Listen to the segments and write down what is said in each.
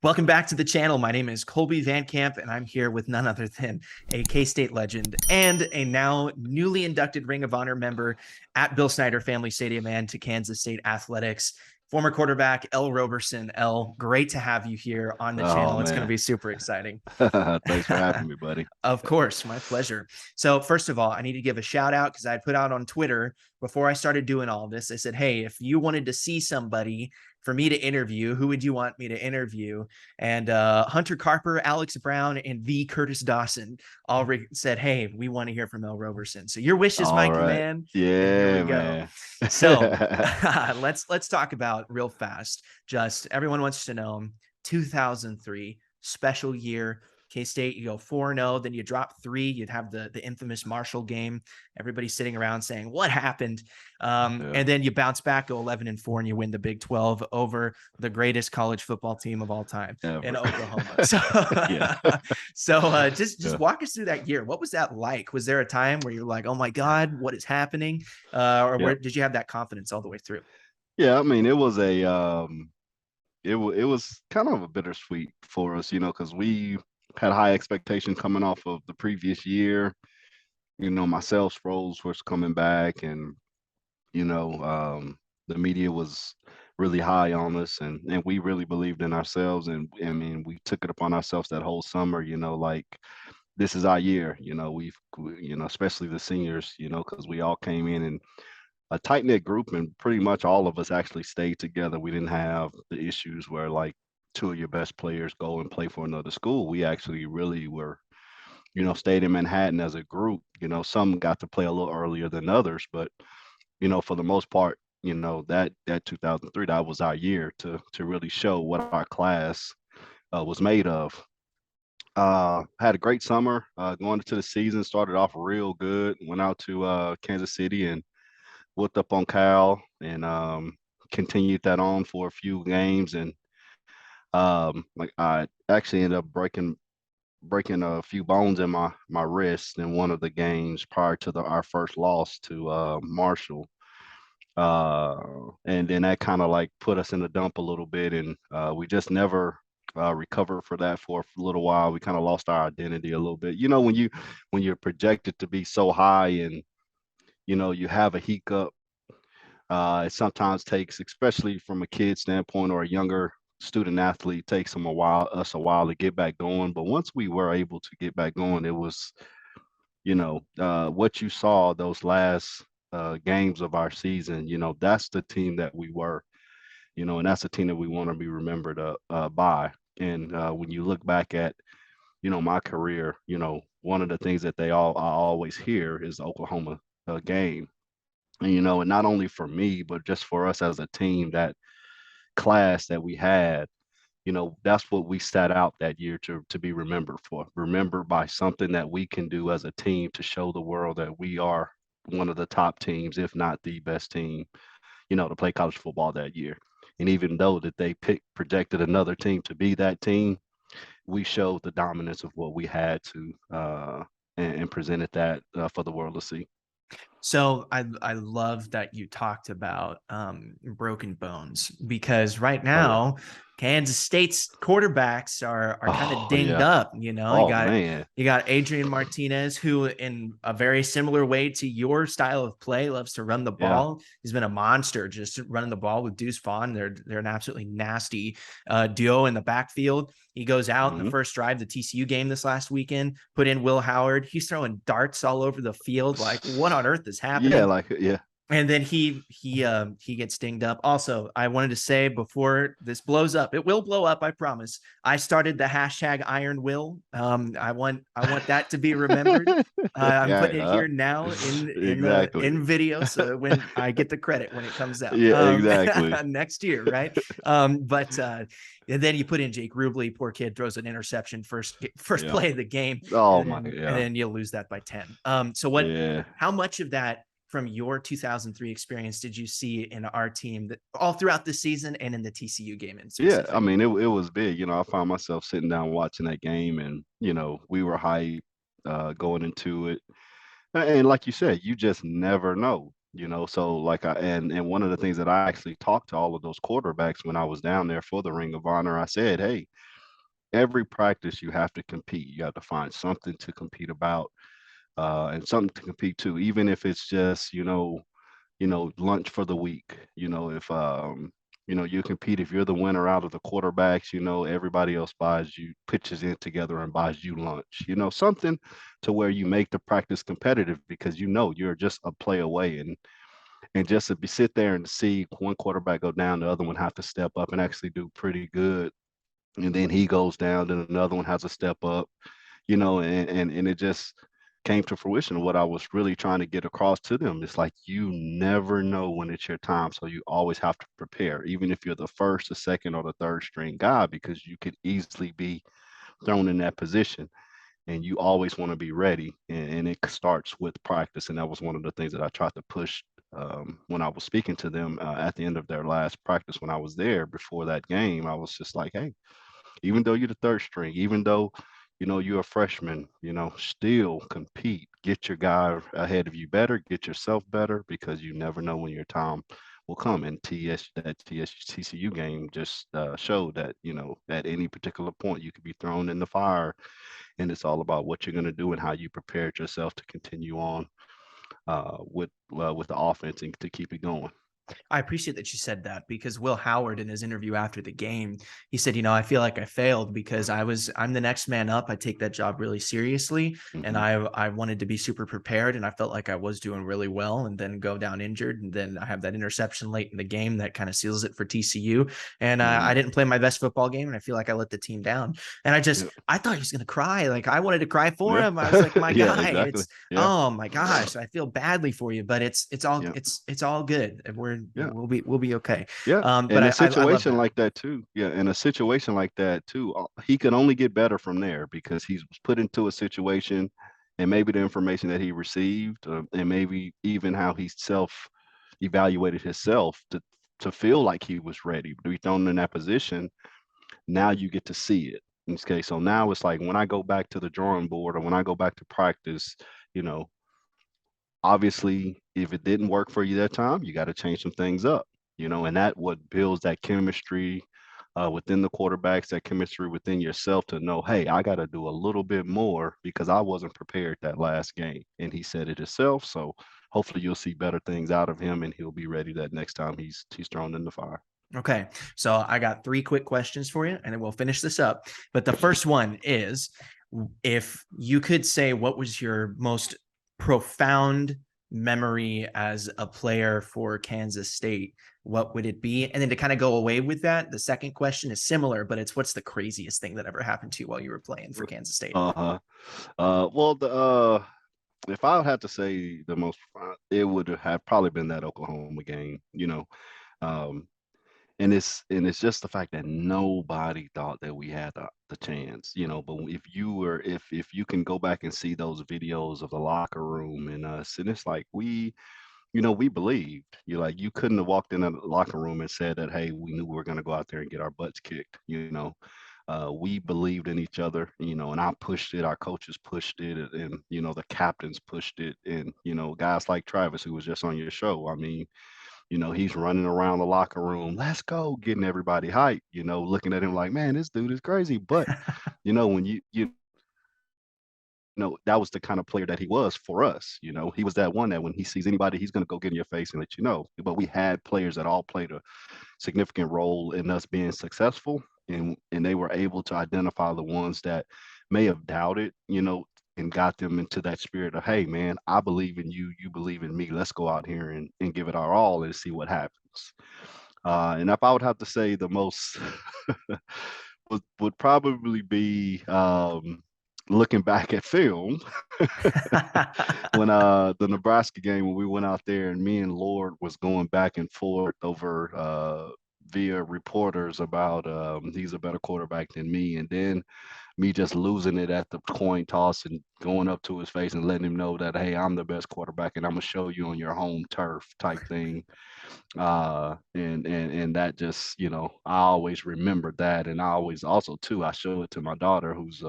Welcome back to the channel. My name is Kolby Van Camp, and I'm here with none other than a K-State legend and a now newly inducted Ring of Honor member at Bill Snyder Family Stadium and to Kansas State Athletics, former quarterback Ell Roberson. Ell, great to have you here on the Oh channel. It's going to man. be super exciting. Thanks for having me, buddy. Of course, my pleasure. So, first of all, I need to give a shout out because I put out on Twitter before I started doing all of this. I said, hey, if you wanted to see somebody for me to interview, who would you want me to interview? And Hunter Carper, Alex Brown, and the Curtis Dawson all said, hey, we want to hear from Ell Roberson. So, your wish is my All right. command. And here we Yeah, go. man. So, let's talk about real fast. Just everyone wants to know 2003 special year. K-State, you go 4-0, then you drop 3. You'd have the infamous Marshall game. Everybody's sitting around saying, what happened? Yeah. And then you bounce back, go 11-4, and you win the Big 12 over the greatest college football team of all time in Ever. Oklahoma. So, Yeah. just Yeah. walk us through that year. What was that like? Was there a time where you're like, oh my God, what is happening? Or Yeah. where did you have that confidence all the way through? Yeah, I mean, it was kind of a bittersweet for us, because we had high expectations coming off of the previous year. My sales roles was coming back, and you know, the media was really high on us, and we really believed in ourselves. And I mean, we took it upon ourselves that whole summer, like this is our year. Especially the seniors, because we all came in and a tight knit group, and pretty much all of us actually stayed together. We didn't have the issues where like two of your best players go and play for another school. We actually really were, stayed in Manhattan as a group. Some got to play a little earlier than others, but for the most part, that 2003, that was our year to really show what our class was made of. Had a great summer going into the season. Started off real good. Went out to Kansas City and whooped up on Cal and continued that on for a few games. And like I actually ended up breaking a few bones in my wrist in one of the games prior to our first loss to Marshall. And then that kind of like put us in the dump a little bit, and we just never recovered for that for a little while. We kind of lost our identity a little bit. When you're projected to be so high, and you have a hiccup, it sometimes takes, especially from a kid standpoint or a younger student athlete, takes us a while to get back going. But once we were able to get back going, it was what you saw those last games of our season, that's the team that we were, and that's the team that we want to be remembered by. And when you look back at, my career, one of the things that I always hear is the Oklahoma game. And, and not only for me, but just for us as a team, that class that we had, that's what we set out that year to be remembered for. Remembered by something that we can do as a team to show the world that we are one of the top teams, if not the best team, to play college football that year. And even though that they projected another team to be that team, we showed the dominance of what we had to and presented that for the world to see. So I love that you talked about broken bones because right Oh yeah. now Kansas State's quarterbacks are kind of Oh dinged yeah. up. Oh man. You got Adrian Martinez, who in a very similar way to your style of play loves to run the Yeah. ball. He's been a monster just running the ball with Deuce Vaughn. They're an absolutely nasty duo in the backfield. He goes out in the Hmm. first drive, the TCU game this last weekend, put in Will Howard. He's throwing darts all over the field. Like, what on earth is Yeah, happening? like yeah. And then he gets dinged up. Also, I wanted to say before this blows up, it will blow up, I promise. I started the hashtag Iron Will. I want that to be remembered. I'm Yeah, putting it here now exactly. in video, so when I get the credit when it comes out Yeah, exactly. next year, right? But and then you put in Jake Rubley, poor kid, throws an interception first Yeah. play of the game, Oh and my, then and yeah. then you lose that by 10. So what? Yeah. How much of that from your 2003 experience did you see in our team that all throughout the season and in the TCU game in Yeah, I specific? mean it was big. I found myself sitting down watching that game, and we were hyped going into it. And like you said, you just never know. So like and one of the things that I actually talked to all of those quarterbacks when I was down there for the Ring of Honor, I said, hey, every practice you have to compete. You have to find something to compete about, and something to compete to, even if it's just, lunch for the week. If you compete, if you're the winner out of the quarterbacks, everybody else buys you, pitches in together and buys you lunch. Something to where you make the practice competitive because you're just a play away. And just to be sit there and see one quarterback go down, the other one have to step up and actually do pretty good. And then he goes down, then another one has to step up, and it just came to fruition. What I was really trying to get across to them is like, you never know when it's your time. So you always have to prepare, even if you're the first, the second, or the third string guy, because you could easily be thrown in that position. And you always want to be ready. And it starts with practice. And that was one of the things that I tried to push when I was speaking to them at the end of their last practice when I was there before that game. I was just like, hey, even though you're the third string, even though you're a freshman, still compete. Get your guy ahead of you better, get yourself better, because you never know when your time will come. And TCU game just showed that at any particular point you could be thrown in the fire, and it's all about what you're going to do and how you prepared yourself to continue on with the offense and to keep it going. I appreciate that you said that, because Will Howard, in his interview after the game, he said, I feel like I failed because I'm the next man up. I take that job really seriously. And Hmm. I wanted to be super prepared, and I felt like I was doing really well, and then go down injured. And then I have that interception late in the game that kind of seals it for TCU. And Hmm. I didn't play my best football game. And I feel like I let the team down. And I thought he was going to cry. Like, I wanted to cry for Yeah. him. I was like, my Yeah, guy, exactly. it's, Yeah. oh my gosh, I feel badly for you, but it's all Yeah. it's all good. Yeah. We'll be okay. Yeah. But In a I love situation that. like that too. Yeah. In a situation like that too, he could only get better from there because he was put into a situation, and maybe the information that he received, and maybe even how he self evaluated himself to feel like he was ready to be thrown in that position. Now you get to see it. Okay. So now it's like when I go back to the drawing board or when I go back to practice, you know, obviously if it didn't work for you that time, you got to change some things up, and that what builds that chemistry within the quarterbacks, that chemistry within yourself to know, hey, I got to do a little bit more because I wasn't prepared that last game. And he said it himself. So hopefully you'll see better things out of him and he'll be ready that next time he's thrown in the fire. Okay. So I got three quick questions for you, and then we'll finish this up. But the first one is, if you could say what was your most profound memory as a player for Kansas State, what would it be? And then to kind of go away with that, the second question is similar, but it's, what's the craziest thing that ever happened to you while you were playing for Kansas State? Uh-huh. Well, the if I would have to say the most, it would have probably been that Oklahoma game. Um, and it's just the fact that nobody thought that we had the chance. But if you can go back and see those videos of the locker room and us, and it's like we believed. You couldn't have walked in a locker room and said that, hey, we knew we were going to go out there and get our butts kicked. We believed in each other, and I pushed it. Our coaches pushed it, and the captains pushed it, and guys like Travis, who was just on your show. I mean, he's running around the locker room, let's go, getting everybody hyped. Looking at him like, man, this dude is crazy. But when that was the kind of player that he was for us. He was that one that when he sees anybody, he's going to go get in your face and let you know. But we had players that all played a significant role in us being successful, and they were able to identify the ones that may have doubted, and got them into that spirit of, hey, man, I believe in you, you believe in me. Let's go out here and give it our all and see what happens. And if I would have to say the most would probably be looking back at film when the Nebraska game when we went out there and me and Lord was going back and forth over via reporters about he's a better quarterback than me, and then me just losing it at the coin toss and going up to his face and letting him know that, hey, I'm the best quarterback and I'm gonna show you on your home turf type thing. And that just, I always remember that, and I always also too I show it to my daughter who's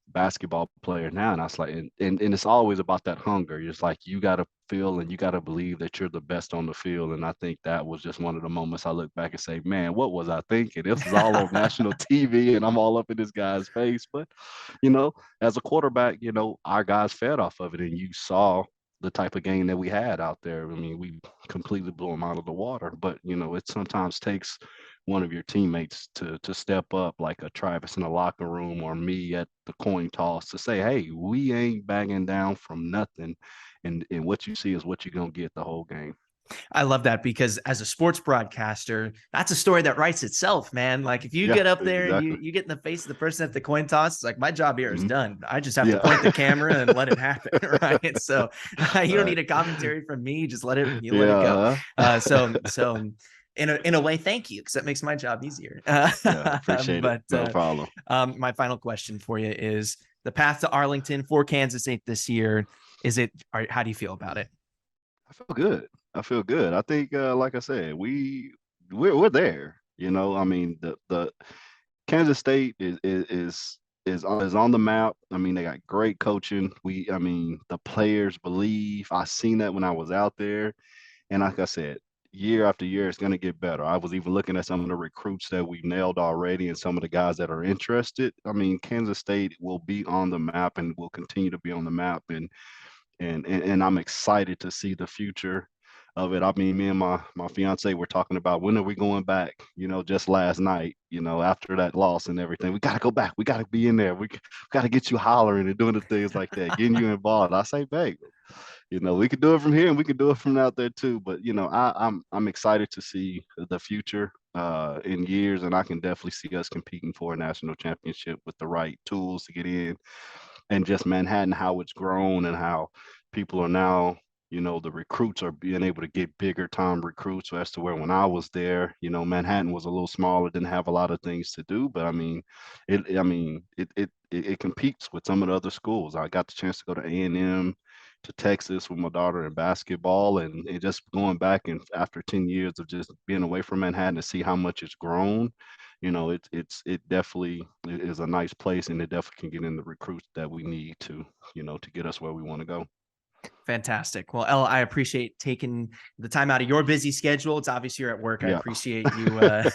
basketball player now. And I was like, and it's always about that hunger. It's like you got to feel and you got to believe that you're the best on the field. And I think that was just one of the moments I look back and say, man, what was I thinking? This is all on national TV and I'm all up in this guy's face. But, you know, as a quarterback, you know, our guys fed off of it. And you saw the type of game that we had out there. I mean, we completely blew them out of the water. But, you know, it sometimes takes one of your teammates to step up, like a Travis in the locker room or me at the coin toss, to say, hey, we ain't backing down from nothing. And what you see is what you're gonna get the whole game. I love that because as a sports broadcaster, that's a story that writes itself, man. Like if you Yeah, get up there and exactly. you get in the face of the person at the coin toss, it's like my job here is Hmm. done. I just have to Yeah. point the camera and let it happen, right? So you don't Right. need a commentary from me. Just let it go. Yeah. So in a way, thank you, because that makes my job easier. Yeah. Appreciate it. But No problem. my final question for you is the path to Arlington for Kansas State this year. Is it? How do you feel about it? I feel good. I feel good. I think, like I said, we're there. You know, I mean, the Kansas State is on the map. I mean, they got great coaching. I mean, the players believe. I seen that when I was out there, and like I said, year after year, it's going to get better. I was even looking at some of the recruits that we've nailed already, and some of the guys that are interested. I mean, Kansas State will be on the map and will continue to be on the map, and I'm excited to see the future of it. I mean, me and my fiance were talking about when are we going back? You know, just last night, you know, after that loss and everything, we got to go back. We got to be in there. We got to get you hollering and doing the things like that, getting you involved. I say, babe, you know, we could do it from here and we could do it from out there too. But you know, I'm excited to see the future in years, and I can definitely see us competing for a national championship with the right tools to get in, and just Manhattan, how it's grown and how people are now, you know, the recruits are being able to get bigger time recruits. So as to where when I was there, you know, Manhattan was a little smaller, didn't have a lot of things to do, but it competes with some of the other schools. I got the chance to go to A&M, to Texas with my daughter in basketball, and just going back and after 10 years of just being away from Manhattan to see how much it's grown. You know, it definitely is a nice place, and it definitely can get in the recruits that we need to, you know, to get us where we want to go. Fantastic. Well, Elle, I appreciate taking the time out of your busy schedule. It's obvious you're at work. I Yeah. appreciate you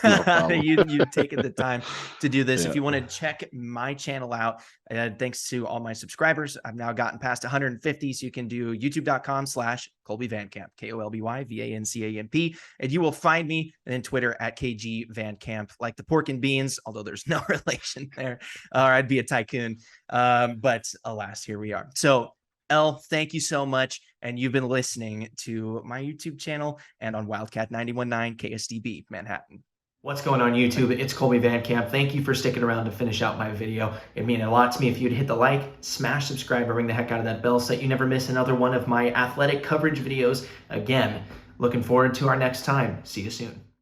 No problem. you taking the time to do this. Yeah. If you want to check my channel out, thanks to all my subscribers, I've now gotten past 150. So you can do youtube.com/Kolby Vancamp, KolbyVancamp, and you will find me in Twitter at KG Vancamp, like the pork and beans, although there's no relation there, or I'd be a tycoon. But alas, here we are. So Elle, thank you so much. And you've been listening to my YouTube channel and on Wildcat 91.9 KSDB Manhattan. What's going on YouTube? It's Kolby Vancamp. Thank you for sticking around to finish out my video. It means a lot to me if you'd hit the like, smash subscribe, and ring the heck out of that bell so that you never miss another one of my athletic coverage videos. Again, looking forward to our next time. See you soon.